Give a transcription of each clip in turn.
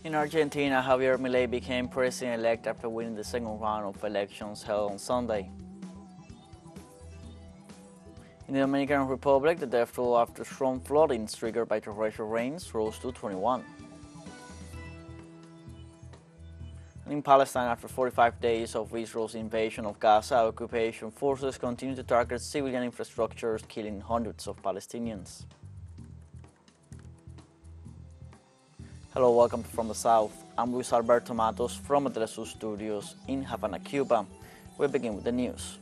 In Argentina, Javier Milei became president-elect after winning the second round of elections held on Sunday. In the Dominican Republic, the death toll after strong floodings triggered by torrential rains rose to 21. And in Palestine, after 45 days of Israel's invasion of Gaza, occupation forces continue to target civilian infrastructures, killing hundreds of Palestinians. Hello, welcome from the South. I'm Luis Alberto Matos from the TeleSUR studios in Havana, Cuba. We begin with the news.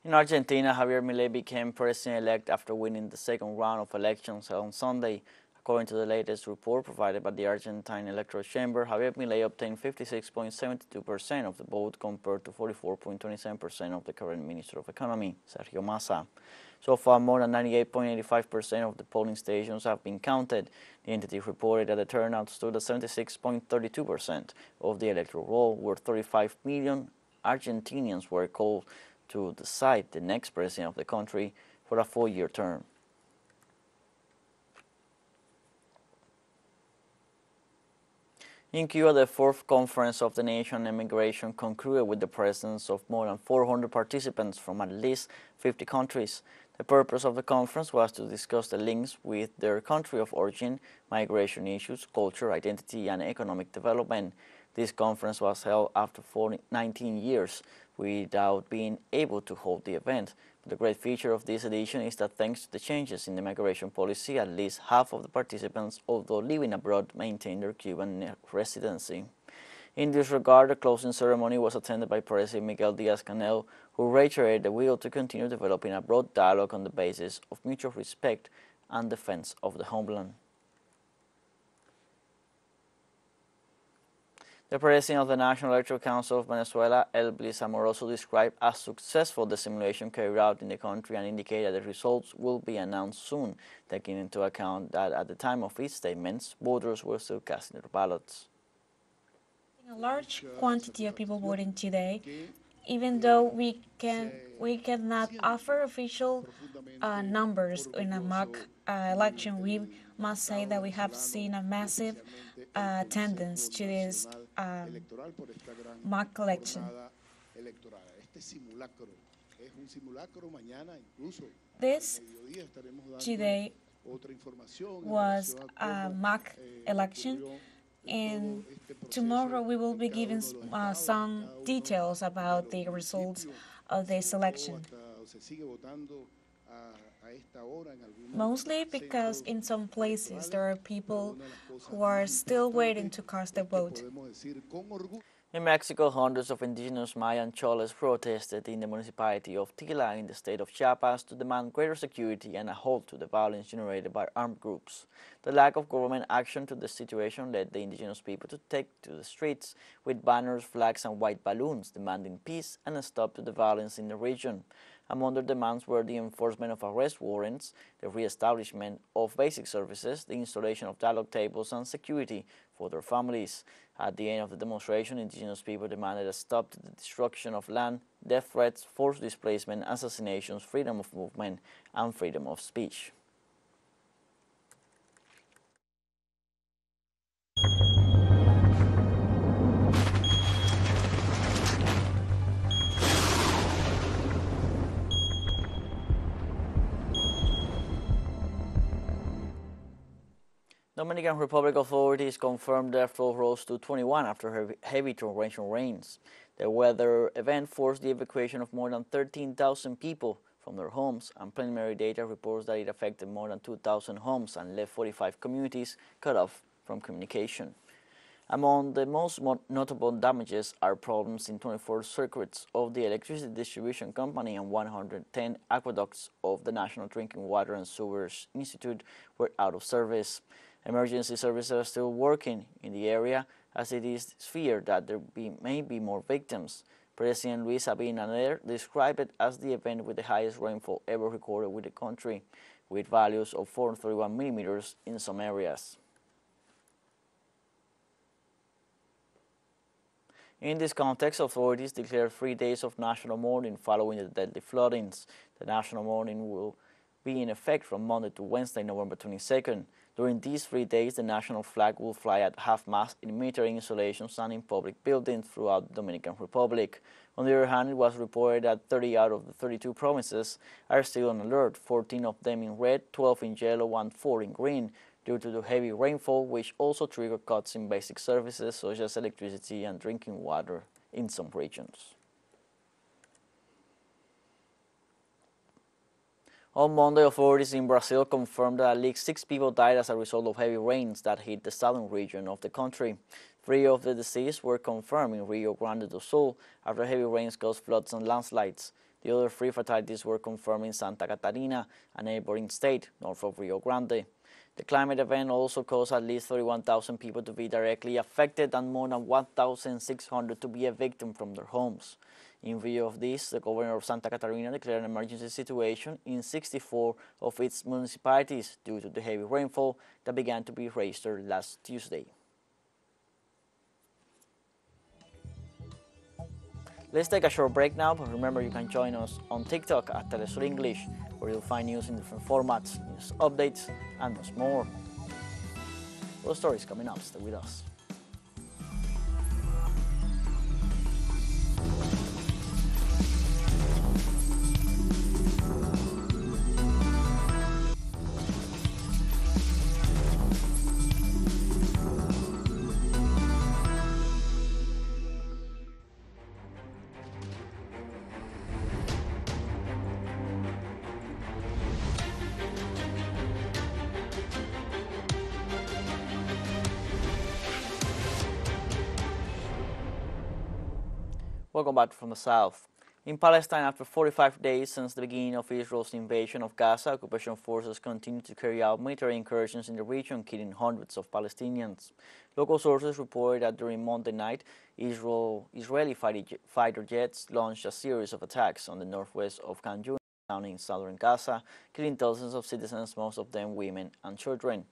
In Argentina, Javier Milei became president-elect after winning the second round of elections held on Sunday. According to the latest report provided by the Argentine Electoral Chamber, Javier Milei obtained 56.72% of the vote compared to 44.27% of the current Minister of Economy, Sergio Massa. So far, more than 98.85% of the polling stations have been counted. The entity reported that the turnout stood at 76.32% of the electoral roll, where 35 million Argentinians were called to decide the next president of the country for a 4-year term. In Cuba, the fourth Conference of the Nation on Immigration concluded with the presence of more than 400 participants from at least 50 countries. The purpose of the conference was to discuss the links with their country of origin, migration issues, culture, identity, and economic development. This conference was held after 19 years without being able to hold the event. The great feature of this edition is that thanks to the changes in the migration policy, at least half of the participants, although living abroad, maintained their Cuban residency. In this regard, the closing ceremony was attended by President Miguel Díaz-Canel, who reiterated the will to continue developing a broad dialogue on the basis of mutual respect and defense of the homeland. The president of the National Electoral Council of Venezuela, Elvis Amoroso, described as successful the simulation carried out in the country and indicated that the results will be announced soon, taking into account that at the time of his statements, voters were still casting their ballots. A large quantity of people voting today, even though we cannot offer official numbers in a mock election. We must say that we have seen a massive attendance to this mock election. This today was a mock election, and tomorrow we will be giving some details about the results of this election. Mostly because in some places there are people who are still waiting to cast their vote. In Mexico, hundreds of indigenous Mayan Choles protested in the municipality of Tila in the state of Chiapas to demand greater security and a halt to the violence generated by armed groups. The lack of government action to the situation led the indigenous people to take to the streets with banners, flags, and white balloons demanding peace and a stop to the violence in the region. Among their demands were the enforcement of arrest warrants, the re-establishment of basic services, the installation of dialogue tables, and security for their families. At the end of the demonstration, indigenous people demanded a stop to the destruction of land, death threats, forced displacement, assassinations, freedom of movement, and freedom of speech. Dominican Republic authorities confirmed death toll rose to 21 after heavy torrential rains. The weather event forced the evacuation of more than 13,000 people from their homes, and preliminary data reports that it affected more than 2,000 homes and left 45 communities cut off from communication. Among the most notable damages are problems in 24 circuits of the electricity distribution company and 110 aqueducts of the National Drinking Water and Sewers Institute were out of service. Emergency services are still working in the area as it is feared that there may be more victims. President Luis Abinader described it as the event with the highest rainfall ever recorded with the country, with values of 431 millimeters in some areas. In this context, authorities declared 3 days of national mourning following the deadly floodings. The national mourning will be in effect from Monday to Wednesday, November 22nd. During these 3 days, the national flag will fly at half-mast in military installations and in public buildings throughout the Dominican Republic. On the other hand, it was reported that 30 out of the 32 provinces are still on alert, 14 of them in red, 12 in yellow, and 4 in green, due to the heavy rainfall, which also triggered cuts in basic services such as electricity and drinking water in some regions. On Monday, authorities in Brazil confirmed that at least 6 people died as a result of heavy rains that hit the southern region of the country. 3 of the deceased were confirmed in Rio Grande do Sul after heavy rains caused floods and landslides. The other 3 fatalities were confirmed in Santa Catarina, a neighboring state north of Rio Grande. The climate event also caused at least 31,000 people to be directly affected and more than 1,600 to be evicted from their homes. In view of this, the governor of Santa Catarina declared an emergency situation in 64 of its municipalities due to the heavy rainfall that began to be registered last Tuesday. Let's take a short break now, but remember you can join us on TikTok at TeleSUR English, where you'll find news in different formats, news updates, and much more. Those stories coming up, stay with us. Welcome back from the south. In Palestine, after 45 days since the beginning of Israel's invasion of Gaza, occupation forces continue to carry out military incursions in the region, killing hundreds of Palestinians. Local sources reported that during Monday night, Israeli fighter jets launched a series of attacks on the northwest of Khan Yunis town in southern Gaza, killing dozens of citizens, most of them women and children.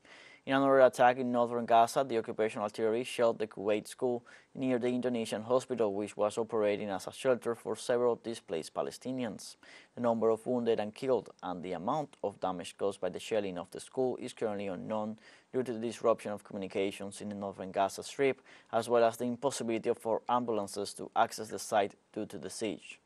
In another attack in northern Gaza, the occupation artillery shelled the Kuwait school near the Indonesian hospital, which was operating as a shelter for several displaced Palestinians. The number of wounded and killed and the amount of damage caused by the shelling of the school is currently unknown due to the disruption of communications in the northern Gaza Strip, as well as the impossibility for ambulances to access the site due to the siege.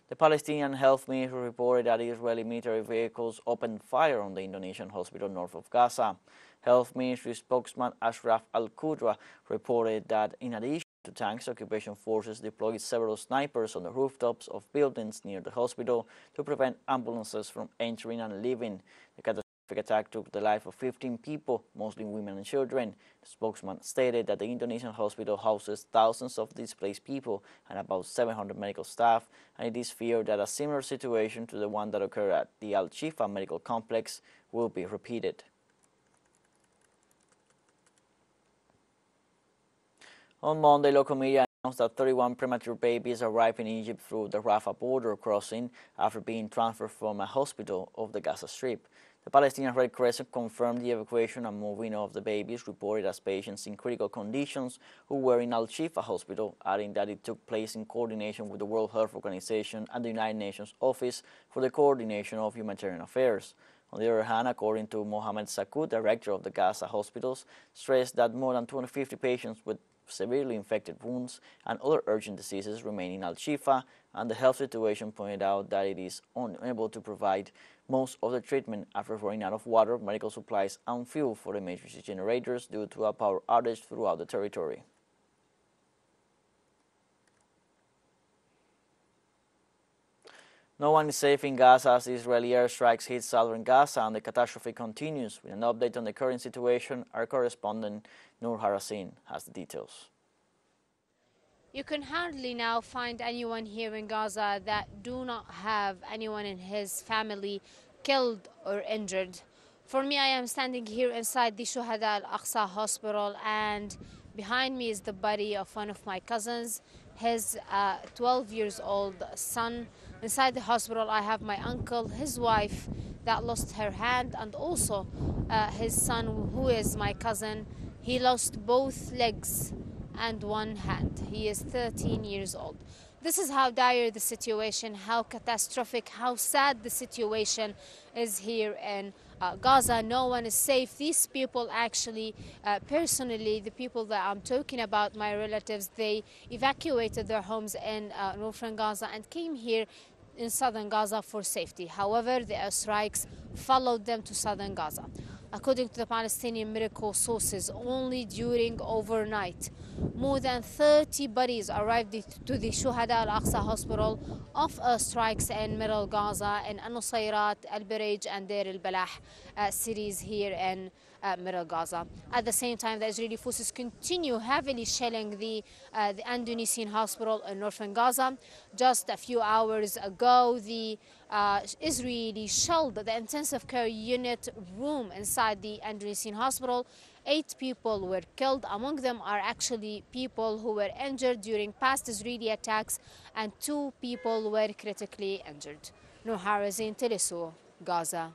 The Palestinian Health Ministry reported that Israeli military vehicles opened fire on the Indonesian hospital north of Gaza. Health Ministry spokesman Ashraf Al-Qudra reported that in addition to tanks, occupation forces deployed several snipers on the rooftops of buildings near the hospital to prevent ambulances from entering and leaving. The catastrophic attack took the life of 15 people, mostly women and children. The spokesman stated that the Indonesian hospital houses thousands of displaced people and about 700 medical staff, and it is feared that a similar situation to the one that occurred at the Al-Shifa medical complex will be repeated. On Monday, local media announced that 31 premature babies arrived in Egypt through the Rafah border crossing after being transferred from a hospital of the Gaza Strip. The Palestinian Red Crescent confirmed the evacuation and moving of the babies reported as patients in critical conditions who were in Al-Shifa hospital, adding that it took place in coordination with the World Health Organization and the United Nations Office for the Coordination of Humanitarian Affairs. On the other hand, according to Mohamed Sakud, director of the Gaza hospitals, stressed that more than 250 patients with severely infected wounds and other urgent diseases remain in Al-Shifa, and the health situation pointed out that it is unable to provide most of the treatment after running out of water, medical supplies, and fuel for the emergency generators due to a power outage throughout the territory. No one is safe in Gaza as Israeli airstrikes hit southern Gaza and the catastrophe continues. With an update on the current situation, our correspondent Noor Harasin has the details. You can hardly now find anyone here in Gaza that do not have anyone in his family killed or injured. For me, I am standing here inside the Shuhada Al-Aqsa hospital, and behind me is the body of one of my cousins, his 12 years old son. Inside the hospital, I have my uncle, his wife that lost her hand, and also his son, who is my cousin. He lost both legs and one hand. He is 13 years old. This is how dire the situation, how catastrophic, how sad the situation is here in Gaza. No one is safe. These people actually, personally, the people that I'm talking about, my relatives, they evacuated their homes in northern Gaza and came here in southern Gaza for safety. However, the airstrikes followed them to southern Gaza. According to the Palestinian medical sources, only during overnight, more than 30 bodies arrived to the Shuhada al-Aqsa hospital of strikes in Middle Gaza, in Al-Nusayrat, Al-Biraj and Deir al-Balah cities here in Middle Gaza. At the same time, the Israeli forces continue heavily shelling the Indonesian hospital in northern Gaza. Just a few hours ago, the Israeli shelled the intensive care unit room inside the Indonesian hospital. 8 people were killed. Among them are actually people who were injured during past Israeli attacks, and 2 people were critically injured. Noor Harazin, TeleSUR, Gaza.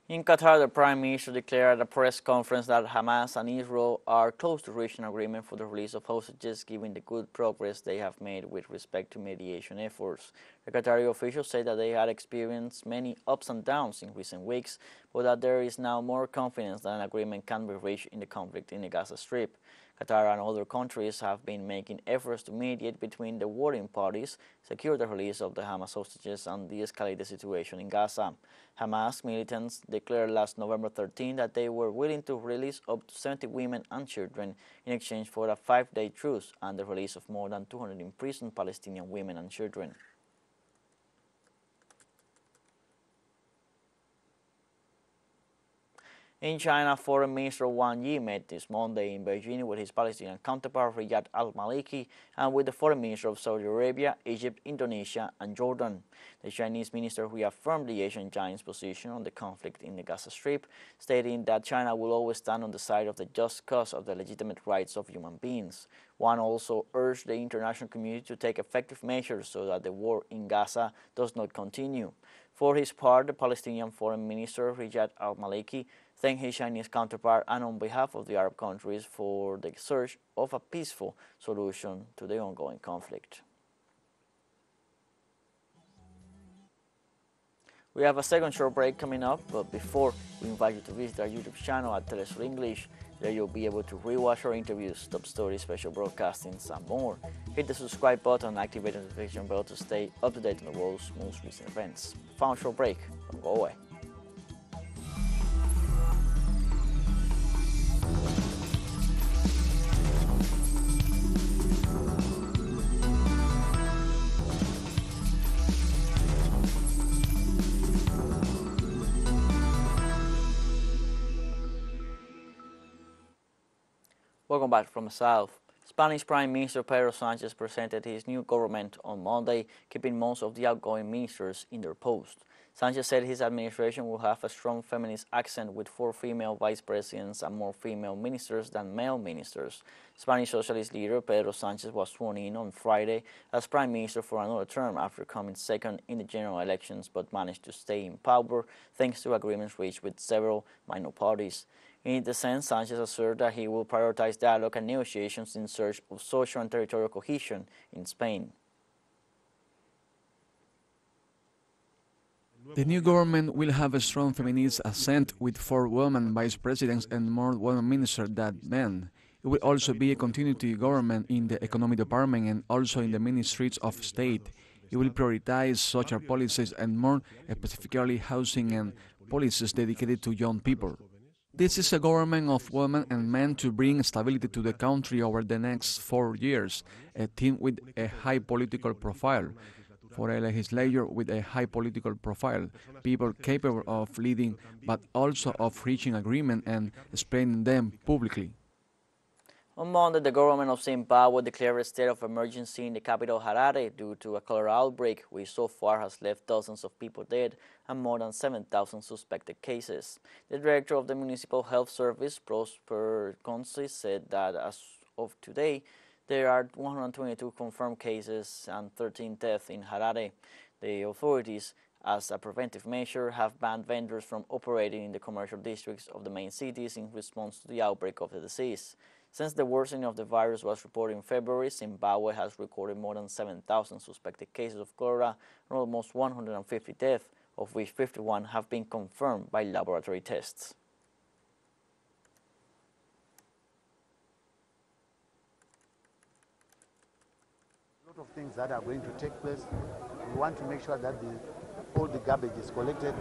In Qatar, the Prime Minister declared at a press conference that Hamas and Israel are close to reaching an agreement for the release of hostages, given the good progress they have made with respect to mediation efforts. The Qatari officials say that they had experienced many ups and downs in recent weeks, but that there is now more confidence that an agreement can be reached in the conflict in the Gaza Strip. Qatar and other countries have been making efforts to mediate between the warring parties, secure the release of the Hamas hostages, and de-escalate the situation in Gaza. Hamas militants declared last November 13 that they were willing to release up to 70 women and children in exchange for a 5-day truce and the release of more than 200 imprisoned Palestinian women and children. In China, Foreign Minister Wang Yi met this Monday in Beijing with his Palestinian counterpart Riyad al-Maliki and with the Foreign Minister of Saudi Arabia, Egypt, Indonesia and Jordan. The Chinese minister reaffirmed the Asian giant's position on the conflict in the Gaza Strip, stating that China will always stand on the side of the just cause of the legitimate rights of human beings. Wang also urged the international community to take effective measures so that the war in Gaza does not continue. For his part, the Palestinian Foreign Minister Riyad al-Maliki thanked his Chinese counterpart and on behalf of the Arab countries for the search of a peaceful solution to the ongoing conflict. We have a second short break coming up, but before, we invite you to visit our YouTube channel at TeleSUR English. There you'll be able to rewatch our interviews, top stories, special broadcastings, and more. Hit the subscribe button and activate the notification bell to stay up to date on the world's most recent events. Final short break. Don't go away. Welcome back from the South. Spanish Prime Minister Pedro Sánchez presented his new government on Monday, keeping most of the outgoing ministers in their post. Sánchez said his administration will have a strong feminist accent with 4 female vice presidents and more female ministers than male ministers. Spanish socialist leader Pedro Sánchez was sworn in on Friday as Prime Minister for another term after coming second in the general elections, but managed to stay in power thanks to agreements reached with several minor parties. In the sense, Sánchez asserted that he will prioritize dialogue and negotiations in search of social and territorial cohesion in Spain. The new government will have a strong feminist accent with 4 women vice presidents and more women ministers than men. It will also be a continuity government in the economic department and also in the ministries of state. It will prioritize social policies and more specifically housing and policies dedicated to young people. This is a government of women and men to bring stability to the country over the next 4 years, a team with a high political profile. For a legislature with a high political profile, people capable of leading but also of reaching agreement and explaining them publicly. On Monday, the government of Zimbabwe declared a state of emergency in the capital Harare due to a cholera outbreak, which so far has left dozens of people dead and more than 7,000 suspected cases. The director of the Municipal Health Service, Prosper Consi, said that as of today, there are 122 confirmed cases and 13 deaths in Harare. The authorities as a preventive measure, have banned vendors from operating in the commercial districts of the main cities in response to the outbreak of the disease. Since the worsening of the virus was reported in February, Zimbabwe has recorded more than 7,000 suspected cases of cholera and almost 150 deaths, of which 51 have been confirmed by laboratory tests. A lot of things that are going to take place. We want to make sure that all the garbage is collected.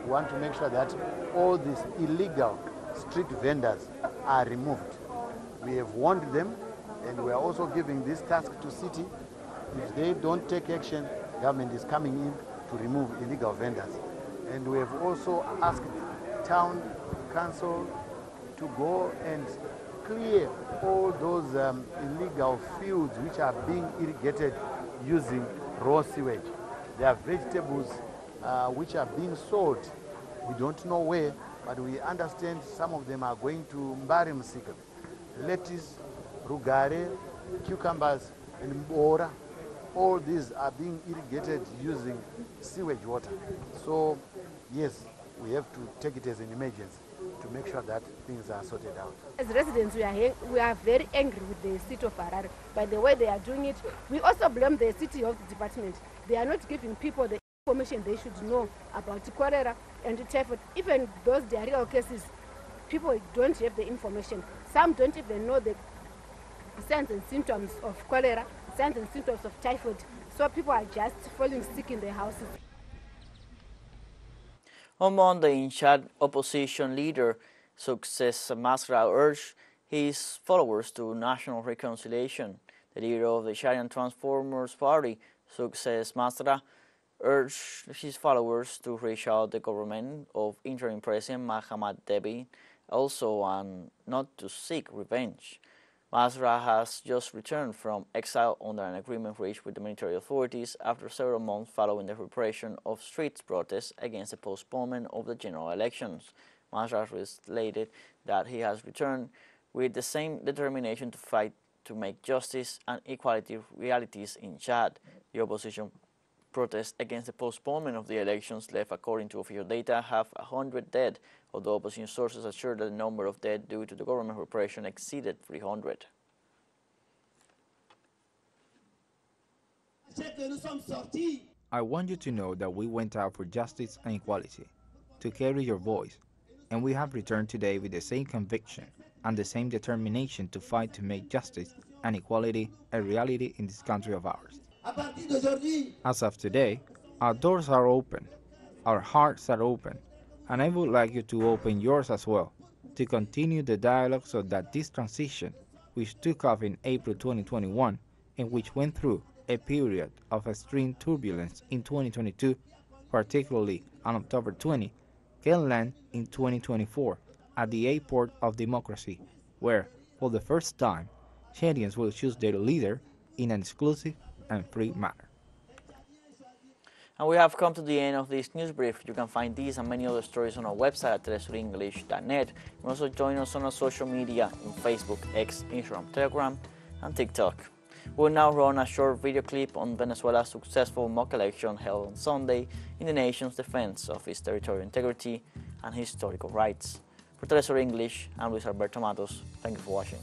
We want to make sure that all these illegal street vendors are removed. We have warned them, and we are also giving this task to city. If they don't take action, government is coming in to remove illegal vendors. And we have also asked town council to go and clear all those illegal fields which are being irrigated using raw sewage. There are vegetables which are being sold. We don't know where, but we understand some of them are going to Mbari Msika. Lettuce, rugare, cucumbers, and mbora. All these are being irrigated using sewage water. So, yes, we have to take it as an emergency to make sure that things are sorted out. As residents, we are very angry with the city of Harare by the way they are doing it. We also blame the city health department. They are not giving people the information they should know about cholera and typhoid. Even those diarrheal cases, people don't have the information. Some don't even know the signs and symptoms of cholera, signs and symptoms of typhoid. So people are just falling sick in their houses. On Monday in Chad, opposition leader Success Masra urged his followers to national reconciliation. The leader of the Chadian Transformers Party, Success Masra, urged his followers to reach out the government of interim President Mahamat Debi also and not to seek revenge. Masra has just returned from exile under an agreement reached with the military authorities after several months following the repression of street protests against the postponement of the general elections. Masra stated that he has returned with the same determination to fight to make justice and equality realities in Chad. The opposition protests against the postponement of the elections left, according to official data, have 100 dead, although opposition sources assure that the number of dead due to the government repression exceeded 300. I want you to know that we went out for justice and equality, to carry your voice, and we have returned today with the same conviction and the same determination to fight to make justice and equality a reality in this country of ours. As of today, our doors are open, our hearts are open, and I would like you to open yours as well, to continue the dialogue so that this transition, which took off in April 2021 and which went through a period of extreme turbulence in 2022, particularly on October 20, can land in 2024 at the airport of democracy, where, for the first time, Chadians will choose their leader in an exclusive and free manner. And we have come to the end of this news brief. You can find these and many other stories on our website at telesurenglish.net. You can also join us on our social media on Facebook, X, Instagram, Telegram, and TikTok. We'll now run a short video clip on Venezuela's successful mock election held on Sunday in the nation's defense of its territorial integrity and historical rights. For TeleSUR English, I'm Luis Alberto Matos. Thank you for watching.